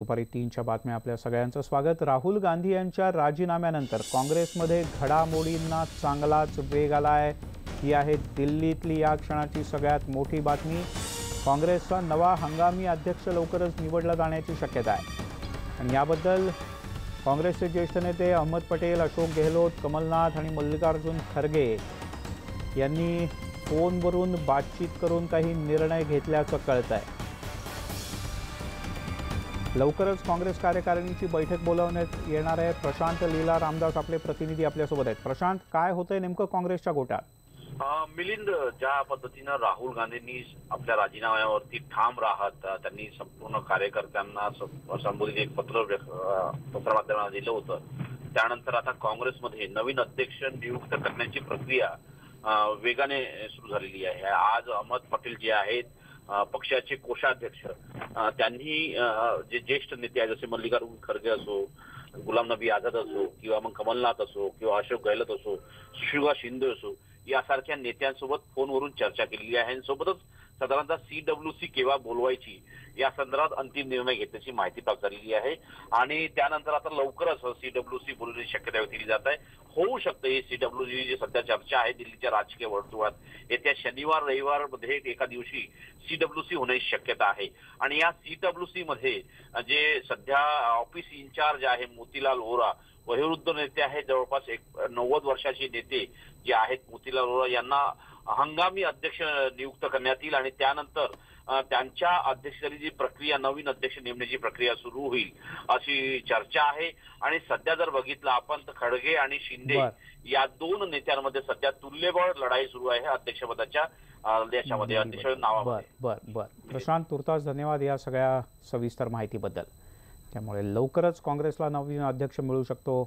दुपारी 3च्या बातम्या आपल्या सगळ्यांचं स्वागत। राहुल गांधी यांच्या राजीनाम्यानंतर काँग्रेसमध्ये घडामोडींना चांगलाच वेग आलाय। ही आहे दिल्लीतली या क्षणाची सगळ्यात मोठी बातमी। काँग्रेसचा नवा हंगामी अध्यक्ष लवकरच निवडला जाण्याची शक्यता आहे आणि याबद्दल काँग्रेसचे ज्येष्ठ नेते अहमद पटेल, अशोक गेहलोत, कमलनाथ आणि मल्लिकार्जुन खरगे यांनी फोनवरून बातचीत करून काही निर्णय घेतल्याचं कळतंय। लवकरच काँग्रेस कार्यकारिणीची बैठक बोलावण्यात येणार आहे। प्रशांत लीला रामदास आपले प्रतिनिधी आपल्यासोबत आहेत। प्रशांत, काय होतंय नेमकं काँग्रेसच्या गोटात? मिलिंद, ज्या पद्धतीनं राहुल गांधींनी आपल्या राजीनाम्यावरती ठाम राहत त्यांनी संपूर्ण कार्यकर्त्यांना संबोधित एक पत्रमाध्यमांना दिलं होतं, त्यानंतर आता काँग्रेसमध्ये नवीन अध्यक्ष नियुक्त करण्याची प्रक्रिया वेगाने सुरू झालेली आहे। आज अहमद पटेल जे आहेत पक्षाचे कोषाध्यक्ष, त्यांनी जे ज्येष्ठ नेते आहेत जसे मल्लिकार्जुन खरगे असो, गुलाम नबी आझाद असो किंवा मग कमलनाथ असो किंवा अशोक गेहलोत असो, सुशील शिंदे असो, यासारख्या नेत्यांसोबत फोनवरून चर्चा केलेली आहे आणि सोबतच साधारणतः CWC केव्हा बोलवायची या संदर्भात अंतिम निर्णय घेतल्याची माहिती प्राप्त झालेली आहे आणि त्यानंतर आता लवकरच CWC बोलवण्याची शक्यता दिली जात आहे। होऊ शकते ही CWC जी सध्या चर्चा आहे दिल्लीच्या राजकीय वर्तुळात, येत्या शनिवार रविवार मध्ये एका दिवशी CWC होण्याची शक्यता आहे आणि या CWC मध्ये जे सध्या ऑफिस इन्चार्ज आहे मोतीलाल वोरा, वयोवृद्ध नेते आहेत, जवळपास 90 वर्षाचे नेते जे आहेत मोतीलाल वोरा, यांना हंगामी अध्यक्ष नियुक्त करण्यात येईल आणि त्यानंतर त्यांच्या अध्यक्षतेची जी प्रक्रिया, नवीन अध्यक्ष नेमण्याची प्रक्रिया सुरू होईल अशी चर्चा आहे। आणि सध्या जर बघितलं आपण तर खडगे आणि शिंदे या दोन नेत्यांमध्ये सध्या तुल्यबळ लढाई सुरू आहे अध्यक्षपदाच्या देशामध्ये, अध्यक्ष नावामध्ये। प्रशांत, तुर्तास धन्यवाद या सगळ्या सविस्तर माहितीबद्दल। त्यामुळे लवकरच काँग्रेसला नवीन अध्यक्ष मिळू शकतो